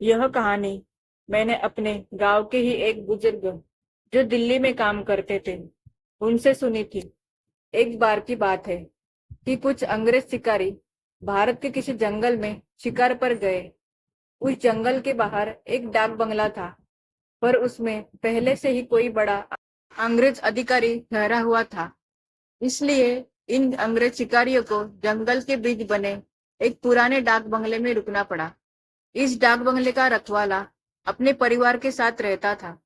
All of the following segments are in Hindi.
यह कहानी मैंने अपने गांव के ही एक बुजुर्ग जो दिल्ली में काम करते थे उनसे सुनी थी। एक बार की बात है कि कुछ अंग्रेज शिकारी भारत के किसी जंगल में शिकार पर गए। उस जंगल के बाहर एक डाक बंगला था, पर उसमें पहले से ही कोई बड़ा अंग्रेज अधिकारी ठहरा हुआ था। इसलिए इन अंग्रेज शिकारियों को जंगल के बीच बने एक पुराने डाक बंगले में रुकना पड़ा। इस डाक बंगले का रखवाला अपने परिवार के साथ रहता था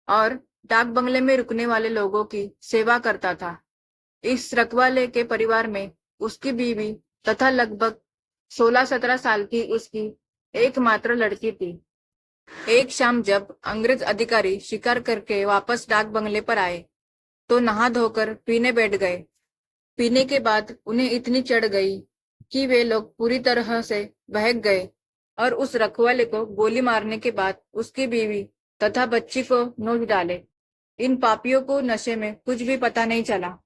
और डाक बंगले में रुकने वाले लोगों की सेवा करता था। इस रखवाले के परिवार में उसकी बीवी तथा लगभग 16-17 साल की उसकी एकमात्र लड़की थी। एक शाम जब अंग्रेज अधिकारी शिकार करके वापस डाक बंगले पर आए तो नहा धोकर पीने बैठ गए। पीने के बाद उन्हें इतनी चढ़ गई कि वे लोग पूरी तरह से बहक गए और उस रखवाले को गोली मारने के बाद उसकी बीवी तथा बच्ची को नोच डाले। इन पापियों को नशे में कुछ भी पता नहीं चला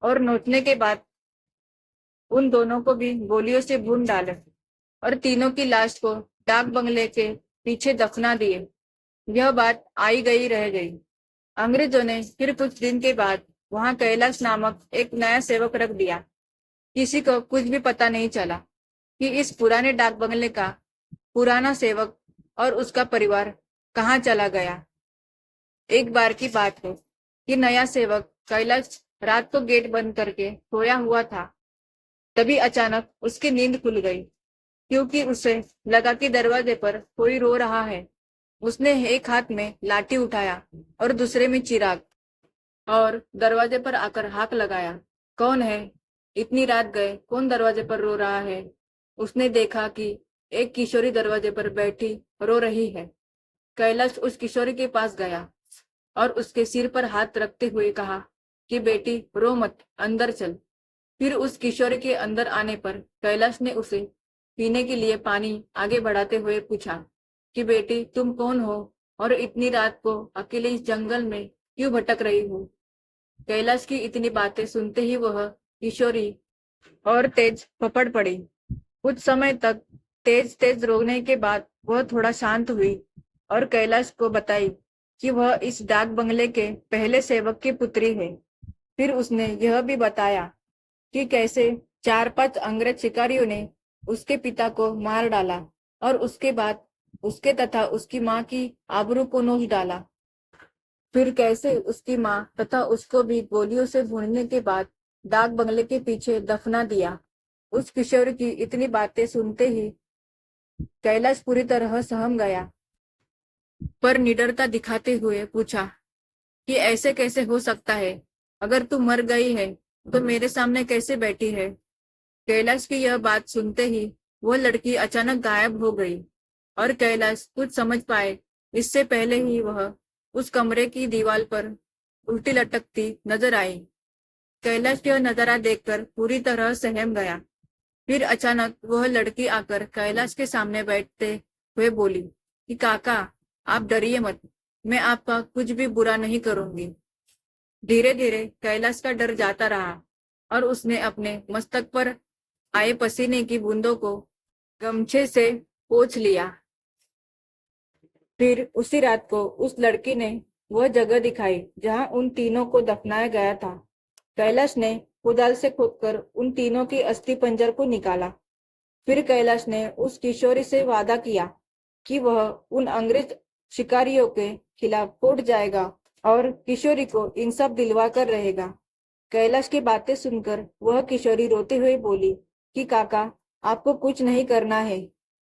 और नोचने के बाद उन दोनों को भी गोलियों से भून डाले और तीनों की लाश को डाक बंगले के पीछे दफना दिए। यह बात आई गई रह गई। अंग्रेजों ने फिर कुछ दिन के बाद वहां कैलाश नामक एक नया सेवक रख दिया। किसी को कुछ भी पता नहीं चला कि इस पुराने डाक बंगले का पुराना सेवक और उसका परिवार कहाँ चला गया। एक बार की बात है कि नया सेवक कैलाश रात को गेट बंद करके सोया हुआ था। तभी अचानक उसकी नींद खुल गई क्योंकि उसे लगा कि दरवाजे पर कोई रो रहा है। उसने एक हाथ में लाठी उठाया और दूसरे में चिराग और दरवाजे पर आकर हाक लगाया, कौन है? इतनी रात गए कौन दरवाजे पर रो रहा है? उसने देखा कि एक किशोरी दरवाजे पर बैठी रो रही है। कैलाश उस किशोरी के पास गया और उसके सिर पर हाथ रखते हुए कहा कि बेटी रो मत, अंदर चल। फिर उस किशोरी के अंदर आने पर कैलाश ने उसे पीने के लिए पानी आगे बढ़ाते हुए पूछा कि बेटी तुम कौन हो और इतनी रात को अकेले इस जंगल में क्यों भटक रही हो? कैलाश की इतनी बातें सुनते ही वह किशोरी और तेज पकड़ पड़ी। कुछ समय तक तेज तेज रोने के बाद वह थोड़ा शांत हुई और कैलाश को बताई कि वह इस डाक बंगले के पहले सेवक की पुत्री है। फिर उसने यह भी बताया कि कैसे 4-5 अंग्रेज शिकारियों ने उसके पिता को मार डाला और उसके बाद उसके तथा उसकी माँ की आबरू को नोच डाला। फिर कैसे उसकी माँ तथा उसको भी गोलियों से भूनने के बाद डाक बंगले के पीछे दफना दिया। उस किशोर की इतनी बातें सुनते ही कैलाश पूरी तरह सहम गया, पर निडरता दिखाते हुए पूछा कि ऐसे कैसे हो सकता है? अगर तू मर गई है तो मेरे सामने कैसे बैठी है? कैलाश की यह बात सुनते ही वह लड़की अचानक गायब हो गई और कैलाश कुछ समझ पाए इससे पहले ही वह उस कमरे की दीवार पर उल्टी लटकती नजर आई। कैलाश यह नजारा देखकर पूरी तरह सहम गया। फिर अचानक वह लड़की आकर कैलाश के सामने बैठते हुए बोली कि काका, आप डरिए मत, मैं आपका कुछ भी बुरा नहीं करूंगी। धीरे धीरे कैलाश का डर जाता रहा और उसने अपने मस्तक पर आए पसीने की बूंदों को गमछे से पोंछ लिया। फिर उसी रात को उस लड़की ने वह जगह दिखाई जहां उन तीनों को दफनाया गया था। कैलाश ने कुदाल से खोदकर उन तीनों की अस्थि पंजर को निकाला। फिर कैलाश ने उस किशोरी से वादा किया कि वह उन अंग्रेज शिकारियों के खिलाफ कोर्ट जाएगा और किशोरी को इंसाफ दिलवा कर रहेगा। कैलाश की बातें सुनकर वह किशोरी रोते हुए बोली कि काका, आपको कुछ नहीं करना है,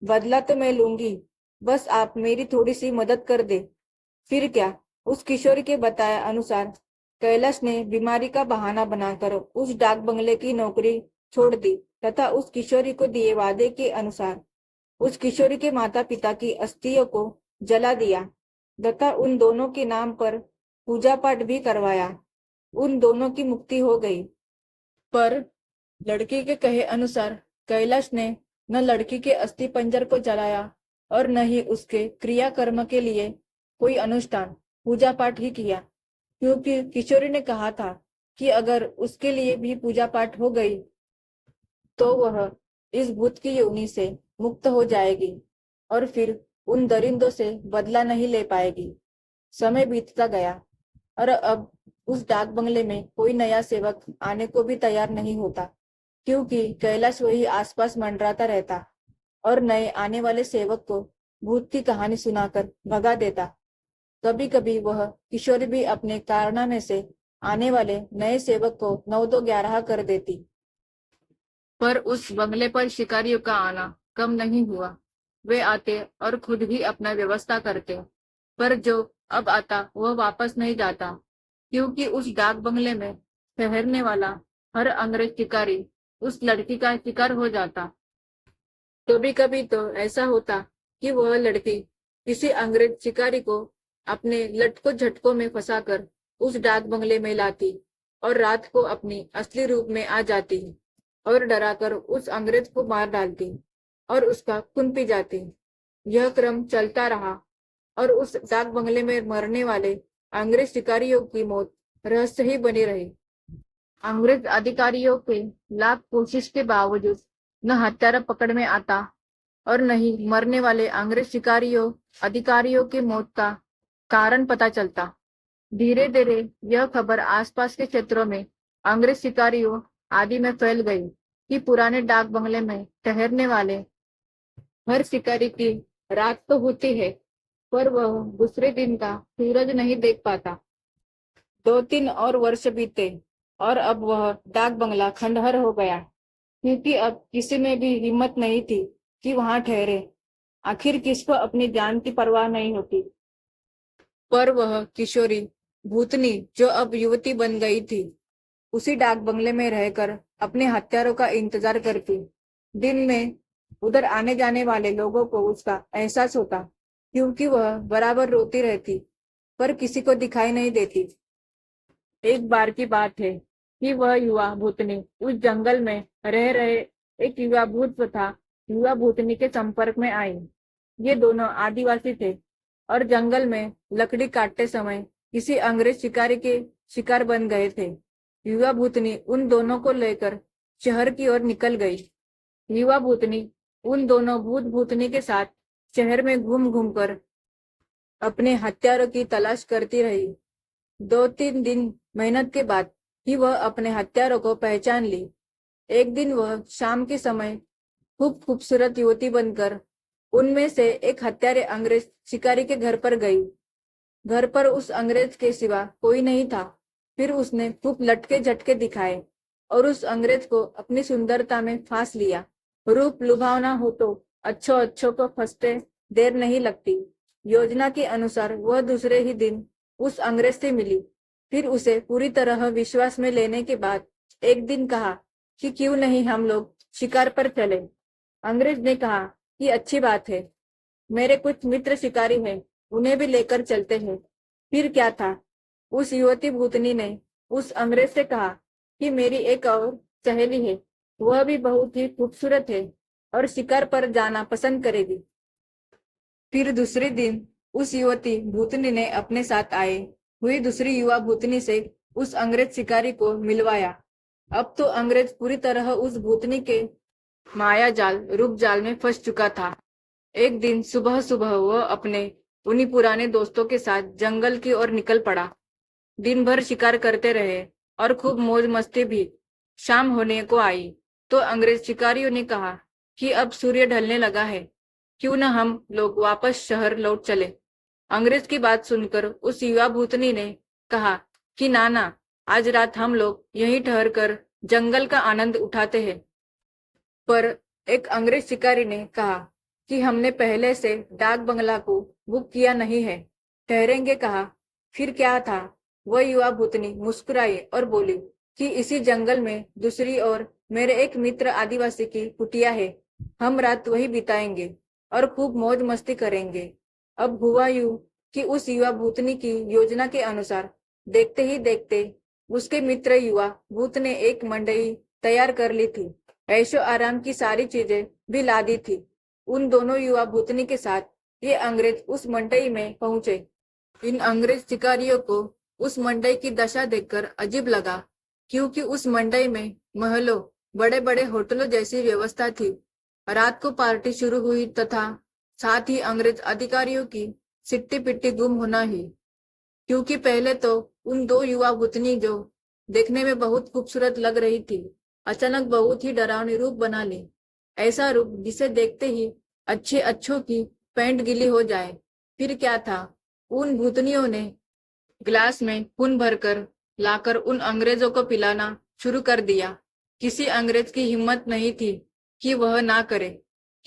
बदला तो मैं लूंगी, बस आप मेरी थोड़ी सी मदद कर दे। फिर क्या? उस किशोरी के बताया अनुसार कैलाश ने बीमारी का बहाना बनाकर उस डाक बंगले की नौकरी छोड़ दी तथा उस किशोरी को दिए वादे के अनुसार उस किशोरी के माता पिता की अस्थियों को जला दिया तथा उन दोनों के नाम पर पूजा पाठ भी करवाया। उन दोनों की मुक्ति हो गई। पर लड़की के कहे अनुसार कैलाश ने न लड़की के अस्थि पंजर को जलाया और न ही उसके क्रियाकर्म के लिए कोई अनुष्ठान पूजा पाठ ही किया, क्योंकि किशोरी ने कहा था कि अगर उसके लिए भी पूजा पाठ हो गई तो वह इस भूत की योनि से मुक्त हो जाएगी और फिर उन दरिंदों से बदला नहीं ले पाएगी। समय बीतता गया और अब उस डाक बंगले में कोई नया सेवक आने को भी तैयार नहीं होता, क्योंकि कैलाश वही आसपास मंडराता रहता और नए आने वाले सेवक को भूत की कहानी सुनाकर भगा देता। कभी कभी वह किशोरी भी अपने कारनामे से आने वाले नए सेवक को 9-2-11 कर देती। पर उस बंगले पर शिकारियों का आना कम नहीं हुआ। वे आते और खुद ही अपना व्यवस्था करते, पर जो अब आता वह वापस नहीं जाता, क्योंकि उस डाक बंगले में ठहरने वाला हर अंग्रेज शिकारी उस लड़की का शिकार हो जाता। कभी कभी तो ऐसा होता कि वह लड़की किसी अंग्रेज शिकारी को अपने लटको झटकों में फंसाकर उस डाक बंगले में लाती और रात को अपनी असली रूप में आ जाती और डराकर उस अंग्रेज को मार डालती और उसका खून पी जाती। यह क्रम चलता रहा और उस डाक बंगले में मरने वाले अंग्रेज शिकारियों की मौत रहस्य ही बनी रही। अंग्रेज अधिकारियों के लाख कोशिश के बावजूद न हत्यारा पकड़ में आता और न ही मरने वाले अंग्रेज शिकारियों अधिकारियों की मौत का कारण पता चलता। धीरे धीरे यह खबर आसपास के क्षेत्रों में अंग्रेज शिकारियों आदि में फैल गई कि पुराने डाक बंगले में ठहरने वाले हर शिकारी की रात तो होती है, पर वह दूसरे दिन का सूरज नहीं देख पाता। 2-3 और वर्ष बीते और अब वह डाक बंगला खंडहर हो गया, क्योंकि अब किसी में भी हिम्मत नहीं थी कि वहां ठहरे। आखिर किसको अपनी जान की परवाह नहीं होती। पर वह किशोरी भूतनी जो अब युवती बन गई थी, उसी डाक बंगले में रहकर अपने हत्यारों का इंतजार करती। दिन में उधर आने जाने वाले लोगों को उसका एहसास होता, क्योंकि वह बराबर रोती रहती पर किसी को दिखाई नहीं देती। एक बार की बात है कि वह युवा भूतनी उस जंगल में रह रहे एक युवा भूत तथा युवा भूतनी के संपर्क में आई। ये दोनों आदिवासी थे और जंगल में लकड़ी काटते समय किसी अंग्रेज शिकारी के शिकार बन गए थे। युवा भूतनी उन दोनों को लेकर शहर की ओर निकल गई। युवा भूतनी उन दोनों भूत भूतनी के साथ शहर में घूम घूम कर अपने हत्यारों की तलाश करती रही। 2-3 दिन मेहनत के बाद ही वह अपने हत्यारों को पहचान ली। एक दिन वह शाम के समय खूब खूबसूरत युवती बनकर उनमें से एक हत्यारे अंग्रेज शिकारी के घर पर गई। घर पर उस अंग्रेज के सिवा कोई नहीं था। फिर उसने खूब लटके झटके दिखाए और उस अंग्रेज को अपनी सुंदरता में फांस लिया। रूप लुभावना हो तो अच्छों अच्छों को फंसते देर नहीं लगती। योजना के अनुसार वह दूसरे ही दिन उस अंग्रेज से मिली। फिर उसे पूरी तरह विश्वास में लेने के बाद एक दिन कहा कि क्यों नहीं हम लोग शिकार पर चले। अंग्रेज ने कहा कि अच्छी बात है, मेरे कुछ मित्र शिकारी हैं, उन्हें भी लेकर चलते हैं। फिर क्या था, उस युवती भूतनी ने उस अंग्रेज से कहा कि मेरी एक और सहेली है, वह भी बहुत ही खूबसूरत है और शिकार पर जाना पसंद करेगी। फिर दूसरे दिन उस युवती भूतनी ने अपने साथ आए हुई दूसरी युवा भूतनी से उस अंग्रेज शिकारी को मिलवाया। अब तो अंग्रेज पूरी तरह उस भूतनी के माया जाल रूप जाल में फंस चुका था। एक दिन सुबह सुबह वह अपने उन्हीं पुराने दोस्तों के साथ जंगल की ओर निकल पड़ा। दिन भर शिकार करते रहे और खूब मौज मस्ती भी। शाम होने को आई तो अंग्रेज शिकारियों ने कहा कि अब सूर्य ढलने लगा है, क्यों न हम लोग वापस शहर लौट चले। अंग्रेज की बात सुनकर उस युवा भूतनी ने कहा कि नाना, आज रात हम लोग यहीं ठहर कर जंगल का आनंद उठाते हैं। पर एक अंग्रेज शिकारी ने कहा कि हमने पहले से डाक बंगला को बुक किया नहीं है, ठहरेंगे कहा। फिर क्या था, वह युवा भूतनी मुस्कुराई और बोली कि इसी जंगल में दूसरी ओर मेरे एक मित्र आदिवासी की कुटिया है, हम रात वही बिताएंगे और खूब मौज मस्ती करेंगे। अब हुआ यूं कि उस युवा भूतनी की योजना के अनुसार देखते ही देखते उसके मित्र युवा भूत ने एक मंडई तैयार कर ली थी। ऐशो आराम की सारी चीजें भी ला दी थी। उन दोनों युवा भूतनी के साथ ये अंग्रेज उस मंडई में पहुंचे। इन अंग्रेज शिकारियों को उस मंडई की दशा देखकर अजीब लगा, क्योंकि उस मंडई में महलों, बड़े बड़े होटलों जैसी व्यवस्था थी। रात को पार्टी शुरू हुई तथा साथ ही अंग्रेज अधिकारियों की सिट्टी पिट्टी गुम होना ही। क्योंकि पहले तो उन दो युवा भूतनी जो देखने में बहुत खूबसूरत लग रही थी, अचानक बहुत ही डरावनी रूप बना ली। ऐसा रूप जिसे देखते ही अच्छे अच्छों की पैंट गीली हो जाए। फिर क्या था, उन भूतनियों ने गिलास में खून भरकर लाकर उन अंग्रेजों को पिलाना शुरू कर दिया। किसी अंग्रेज की हिम्मत नहीं थी कि वह ना करे,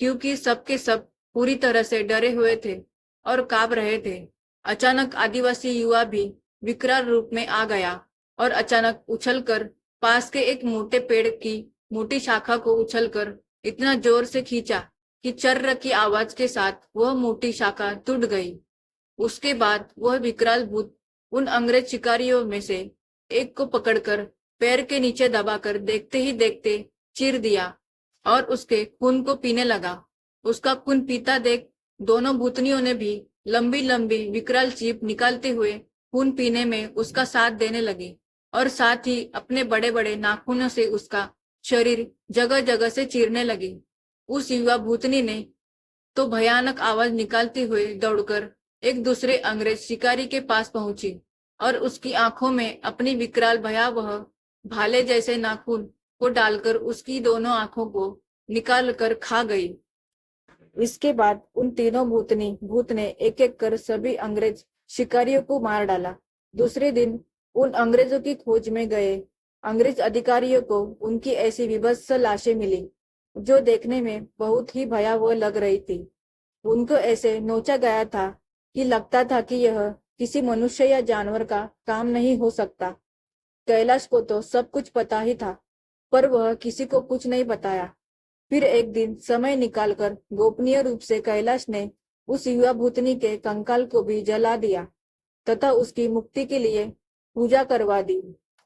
क्योंकि सबके सब पूरी तरह से डरे हुए थे और कांप रहे थे। अचानक आदिवासी युवा भी विकराल रूप में आ गया और अचानक उछलकर पास के एक मोटे पेड़ की मोटी शाखा को उछलकर इतना जोर से खींचा कि चर्र की आवाज के साथ वह मोटी शाखा टूट गई। उसके बाद वह विकराल भूत उन अंग्रेज शिकारियों में से एक को पकड़कर पैर के नीचे दबाकर देखते ही देखते चीर दिया और उसके खून को पीने लगा। उसका खून पीता देख दोनों भूतनियों ने भी लंबी लंबी विकराल चीप निकालते हुए खून पीने में उसका साथ देने लगी और साथ ही अपने बड़े बड़े नाखूनों से उसका शरीर जगह जगह से चीरने लगी। उस युवा भूतनी ने तो भयानक आवाज निकालते हुए दौड़कर एक दूसरे अंग्रेज शिकारी के पास पहुंची और उसकी आंखों में अपनी विकराल भयावह भाले जैसे नाखून को डालकर उसकी दोनों आंखों को निकाल कर खा गई। इसके बाद उन तीनों भूत ने एक एक कर सभी अंग्रेज शिकारियों को मार डाला। दूसरे दिन उन अंग्रेजों की खोज में गए अंग्रेज अधिकारियों को उनकी ऐसी विभत्स लाशें मिली जो देखने में बहुत ही भयावह लग रही थी। उनको ऐसे नोचा गया था कि लगता था कि यह किसी मनुष्य या जानवर का काम नहीं हो सकता। कैलाश को तो सब कुछ पता ही था, पर वह किसी को कुछ नहीं बताया। फिर एक दिन समय निकालकर गोपनीय रूप से कैलाश ने उस युवा भूतनी के कंकाल को भी जला दिया तथा उसकी मुक्ति के लिए पूजा करवा दी।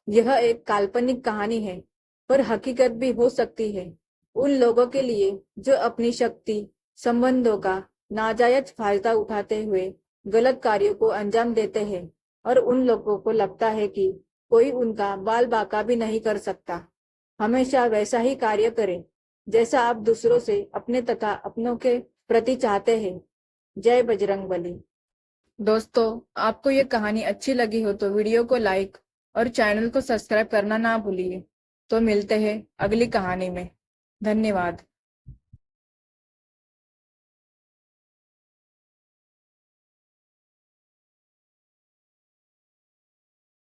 यह एक काल्पनिक कहानी है, पर हकीकत भी हो सकती है उन लोगों के लिए जो अपनी शक्ति संबंधों का नाजायज फायदा उठाते हुए गलत कार्यों को अंजाम देते हैं और उन लोगों को लगता है कि कोई उनका बाल बाका भी नहीं कर सकता। हमेशा वैसा ही कार्य करें जैसा आप दूसरों से अपने तथा अपनों के प्रति चाहते हैं। जय बजरंगबली। दोस्तों, आपको ये कहानी अच्छी लगी हो तो वीडियो को लाइक और चैनल को सब्सक्राइब करना ना भूलिए। तो मिलते हैं अगली कहानी में। धन्यवाद।